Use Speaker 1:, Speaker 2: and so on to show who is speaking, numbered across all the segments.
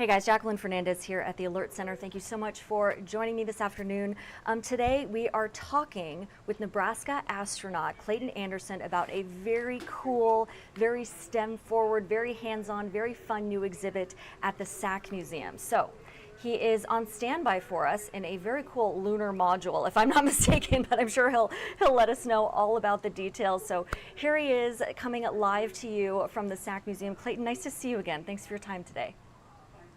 Speaker 1: Hey guys, Jacqueline Fernandez here at the Alert Center. Thank you so much for joining me this afternoon. Today we are talking with Nebraska astronaut Clayton Anderson about a very cool, very STEM forward, very hands-on, very fun new exhibit at the SAC Museum. So he is on standby for us in a very cool lunar module, if I'm not mistaken, but I'm sure he'll let us know all about the details. So here he is coming live to you from the SAC Museum. Clayton, nice to see you again. Thanks for your time today.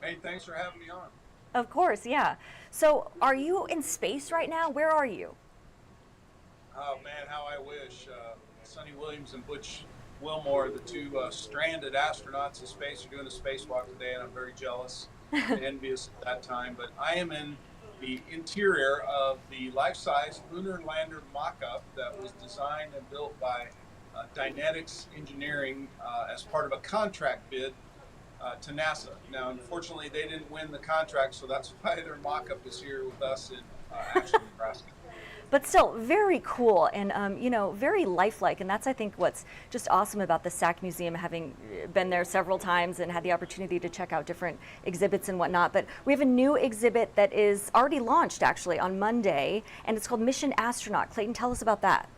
Speaker 2: Hey, thanks for having me on.
Speaker 1: Of course, yeah. So are you in space right now? Where are you?
Speaker 2: Oh man, how I wish. Sonny Williams and Butch Wilmore, the two stranded astronauts in space, are doing a spacewalk today, and I'm very jealous and envious at that time. But I am in the interior of the life-size lunar lander mock-up that was designed and built by Dynetics Engineering as part of a contract bid to NASA. Now, unfortunately, they didn't win the contract, so that's why their mock-up is here with us in Ashland, Nebraska.
Speaker 1: But still, very cool and, you know, very lifelike. And that's, I think, what's just awesome about the SAC Museum, having been there several times and had the opportunity to check out different exhibits and whatnot. But we have a new exhibit that is already launched, actually, on Monday, and it's called Mission Astronaut. Clayton, tell us about that.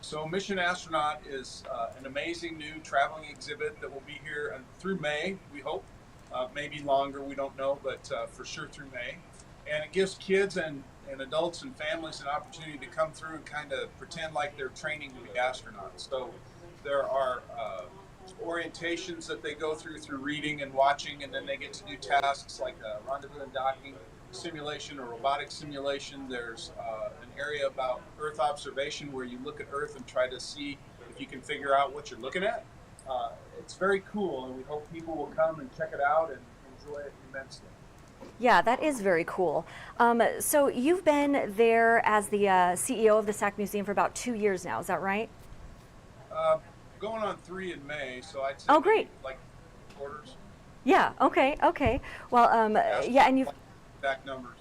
Speaker 2: So Mission Astronaut is an amazing new traveling exhibit that will be here through May, we hope. Maybe longer, we don't know, but for sure through May. And it gives kids and adults and families an opportunity to come through and kind of pretend like they're training to be astronauts. So there are orientations that they go through reading and watching, and then they get to do tasks like rendezvous and docking simulation or robotic simulation. There's an area about Earth observation where you look at Earth and try to see if you can figure out what you're looking at. It's very cool, and we hope people will come and check it out and enjoy it immensely.
Speaker 1: Yeah, that is very cool. So you've been there as the CEO of the SAC Museum for about 2 years now, is that right?
Speaker 2: Going on 3 in May, so I'd say
Speaker 1: oh, great.
Speaker 2: Like quarters.
Speaker 1: Yeah, okay. Well, yeah, and you've...
Speaker 2: Back numbers.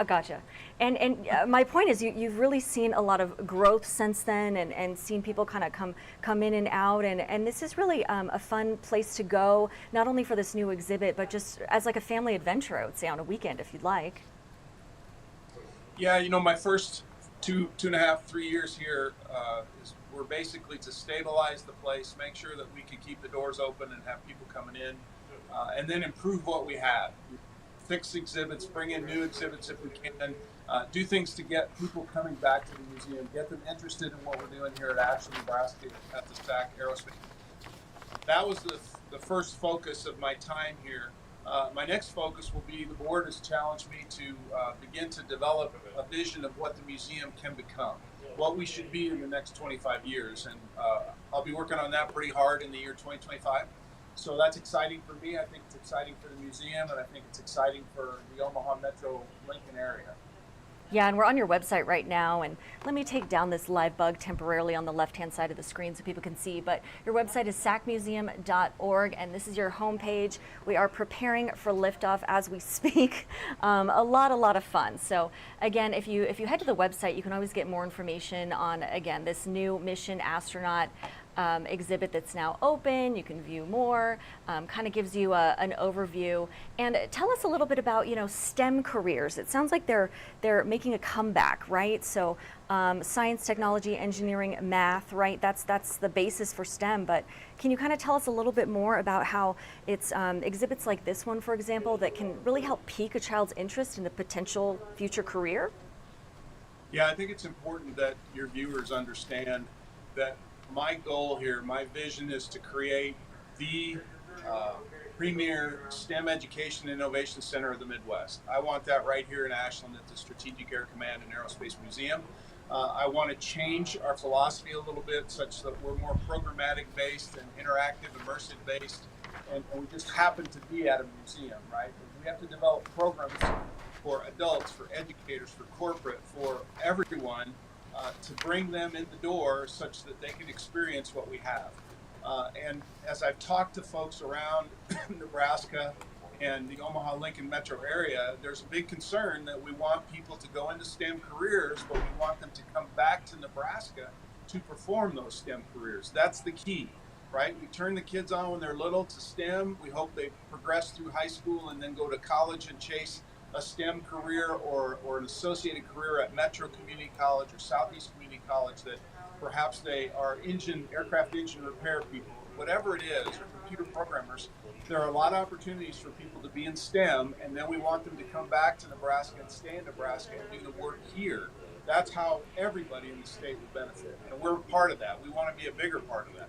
Speaker 1: Gotcha. And my point is you've really seen a lot of growth since then and seen people kind of come in and out. And this is really a fun place to go, not only for this new exhibit, but just as like a family adventure, I would say, on a weekend if you'd like.
Speaker 2: Yeah, you know, my first two and a half, 3 years here were basically to stabilize the place, make sure that we could keep the doors open and have people coming in, and then improve what we had. Fix exhibits, bring in new exhibits if we can, do things to get people coming back to the museum, get them interested in what we're doing here at Ashland, Nebraska at the SAC Aerospace. That was the first focus of my time here. My next focus will be the board has challenged me to begin to develop a vision of what the museum can become, what we should be in the next 25 years. And I'll be working on that pretty hard in the year 2025. So that's exciting for me. I think it's exciting for the museum, and I think it's exciting for the Omaha Metro Lincoln area.
Speaker 1: Yeah, and we're on your website right now, and let me take down this live bug temporarily on the left-hand side of the screen so people can see, but your website is sacmuseum.org, and this is your homepage. We are preparing for liftoff as we speak. A lot of fun. So again, if you head to the website, you can always get more information on, again, this new Mission Astronaut exhibit that's now open. You can view more, kind of gives you an overview. And tell us a little bit about, you know, STEM careers. It sounds like they're making a comeback, right? So science, technology, engineering, math, right? That's the basis for STEM. But can you kind of tell us a little bit more about how it's exhibits like this one, for example, that can really help pique a child's interest in a potential future career?
Speaker 2: Yeah, I think it's important that your viewers understand that my goal here, my vision is to create the premier STEM education and innovation center of the Midwest. I want that right here in Ashland at the Strategic Air Command and Aerospace Museum. I want to change our philosophy a little bit such that we're more programmatic based and interactive, immersive based, and we just happen to be at a museum, right? We have to develop programs for adults, for educators, for corporate, for everyone, to bring them in the door such that they can experience what we have. And as I've talked to folks around Nebraska and the Omaha Lincoln metro area, there's a big concern that we want people to go into STEM careers, but we want them to come back to Nebraska to perform those STEM careers. That's the key. right? We turn the kids on when they're little to STEM. We hope they progress through high school and then go to college and chase a STEM career or an associated career at Metro Community College or Southeast Community College, that perhaps they are aircraft engine repair people, whatever it is, or computer programmers. There are a lot of opportunities for people to be in STEM, and then we want them to come back to Nebraska and stay in Nebraska and do the work here. That's how everybody in the state will benefit, and we're part of that. We want to be a bigger part of that.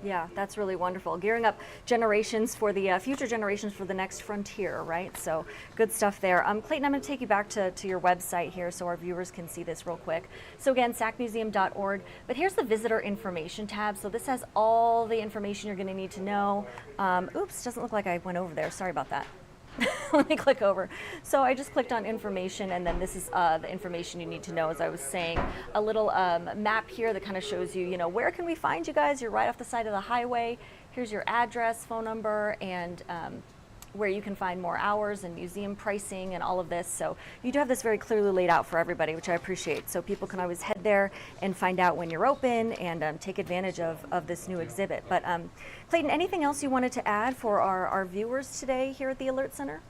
Speaker 1: Yeah, that's really wonderful. Gearing up generations for the future generations for the next frontier, right? So good stuff there. Clayton, I'm going to take you back to your website here so our viewers can see this real quick. So again, sacmuseum.org, but here's the visitor information tab. So this has all the information you're going to need to know. Oops, doesn't look like I went over there. Sorry about that. Let me click over. So I just clicked on information, and then this is the information you need to know. As I was saying, a little map here that kind of shows you, where can we find you guys? You're right off the side of the highway. Here's your address, phone number, and where you can find more hours and museum pricing and all of this. So you do have this very clearly laid out for everybody, which I appreciate. So people can always head there and find out when you're open and take advantage of this new exhibit. But Clayton, anything else you wanted to add for our viewers today here at the Alert Center?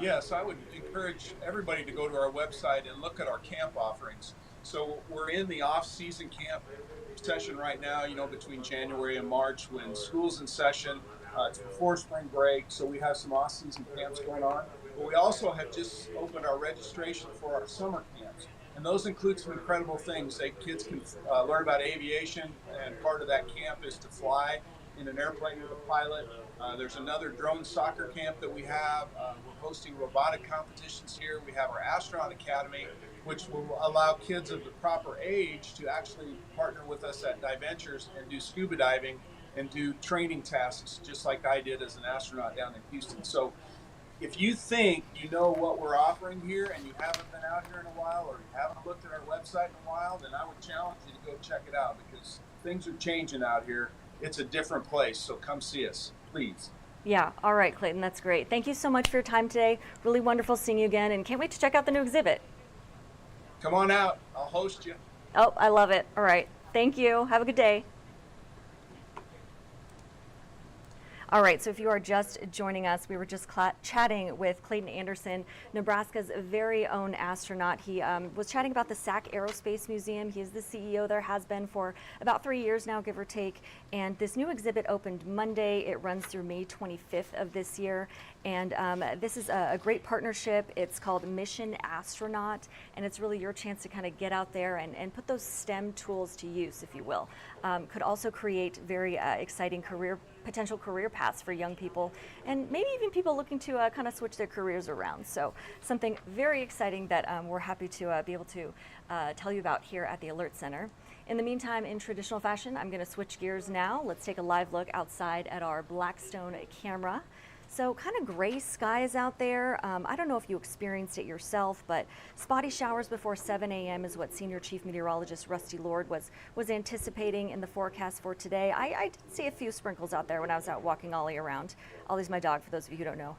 Speaker 2: Yes, I would encourage everybody to go to our website and look at our camp offerings. So we're in the off-season camp session right now, between January and March when school's in session. It's before spring break, so we have some off-season camps going on. But we also have just opened our registration for our summer camps. And those include some incredible things. Kids can learn about aviation, and part of that camp is to fly in an airplane with a pilot. There's another drone soccer camp that we have. We're hosting robotic competitions here. We have our astronaut academy, which will allow kids of the proper age to actually partner with us at Diventures and do scuba diving and do training tasks, just like I did as an astronaut down in Houston. So if you think you know what we're offering here and you haven't been out here in a while, or you haven't looked at our website in a while, then I would challenge you to go check it out, because things are changing out here. It's a different place, so come see us, please.
Speaker 1: Yeah, all right, Clayton, that's great. Thank you so much for your time today. Really wonderful seeing you again, and can't wait to check out the new exhibit.
Speaker 2: Come on out, I'll host you.
Speaker 1: Oh, I love it. All right, thank you. Have a good day. All right, so if you are just joining us, we were just chatting with Clayton Anderson, Nebraska's very own astronaut. He was chatting about the SAC Aerospace Museum. He is the CEO there, has been for about 3 years now, give or take. And this new exhibit opened Monday. It runs through May 25th of this year. And this is a great partnership. It's called Mission Astronaut, and it's really your chance to kind of get out there and put those STEM tools to use, if you will. Could also create very exciting potential career paths for young people, and maybe even people looking to kind of switch their careers around. So something very exciting that we're happy to be able to tell you about here at the Alert Center. In the meantime, in traditional fashion, I'm going to switch gears now. Let's take a live look outside at our Blackstone camera. So kind of gray skies out there. I don't know if you experienced it yourself, but spotty showers before 7 a.m. is what Senior Chief Meteorologist Rusty Lord was anticipating in the forecast for today. I did see a few sprinkles out there when I was out walking Ollie around. Ollie's my dog, for those of you who don't know.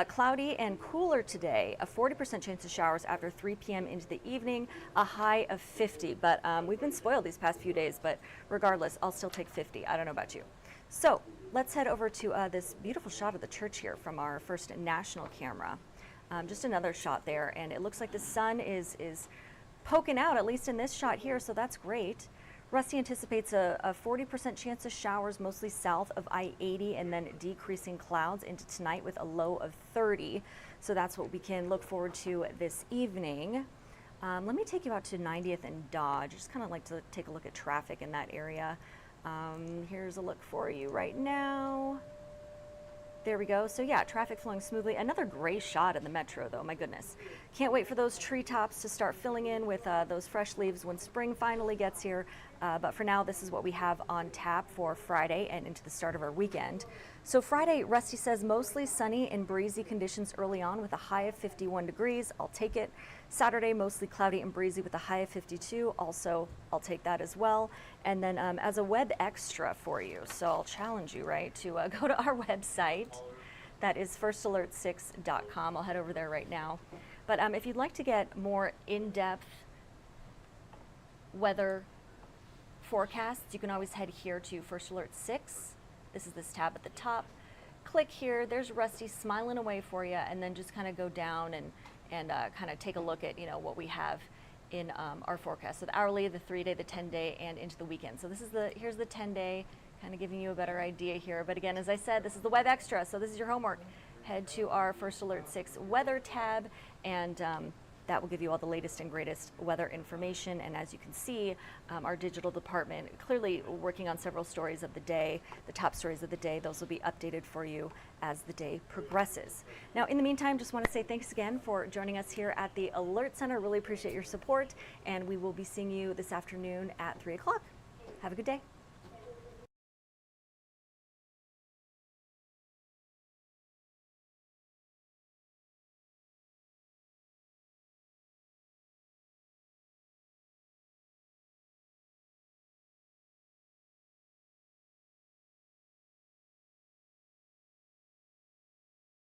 Speaker 1: Cloudy and cooler today, a 40% chance of showers after 3 p.m. into the evening, a high of 50. But we've been spoiled these past few days, but regardless, I'll still take 50. I don't know about you. So let's head over to this beautiful shot of the church here from our first national camera. Just another shot there, and it looks like the sun is poking out, at least in this shot here, so that's great. Rusty anticipates a 40% chance of showers, mostly south of I-80, and then decreasing clouds into tonight with a low of 30. So that's what we can look forward to this evening. Let me take you out to 90th and Dodge. Just kind of like to take a look at traffic in that area. Here's a look for you right now. There we go. So yeah, traffic flowing smoothly. Another gray shot in the metro though, my goodness. Can't wait for those treetops to start filling in with those fresh leaves when spring finally gets here. But for now, this is what we have on tap for Friday and into the start of our weekend. So Friday, Rusty says mostly sunny and breezy conditions early on with a high of 51 degrees. I'll take it. Saturday, mostly cloudy and breezy with a high of 52. Also, I'll take that as well. And then as a web extra for you, so I'll challenge you, right, to go to our website. That is firstalert6.com. I'll head over there right now. But if you'd like to get more in-depth weather forecasts, you can always head here to First Alert 6. This is this tab at the top. Click here, there's Rusty smiling away for you, and then just kind of go down and kind of take a look at, you know, what we have in our forecast. So the hourly, the 3-day, the 10-day, and into the weekend. So this is here's the 10-day, kind of giving you a better idea here. But again, as I said, this is the web extra, so this is your homework. Head to our First Alert 6 weather tab, and that will give you all the latest and greatest weather information. And as you can see, our digital department clearly working on several stories of the day, the top stories of the day. Those will be updated for you as the day progresses. Now, in the meantime, just want to say thanks again for joining us here at the Alert Center. Really appreciate your support, and we will be seeing you this afternoon at 3 o'clock. Have a good day.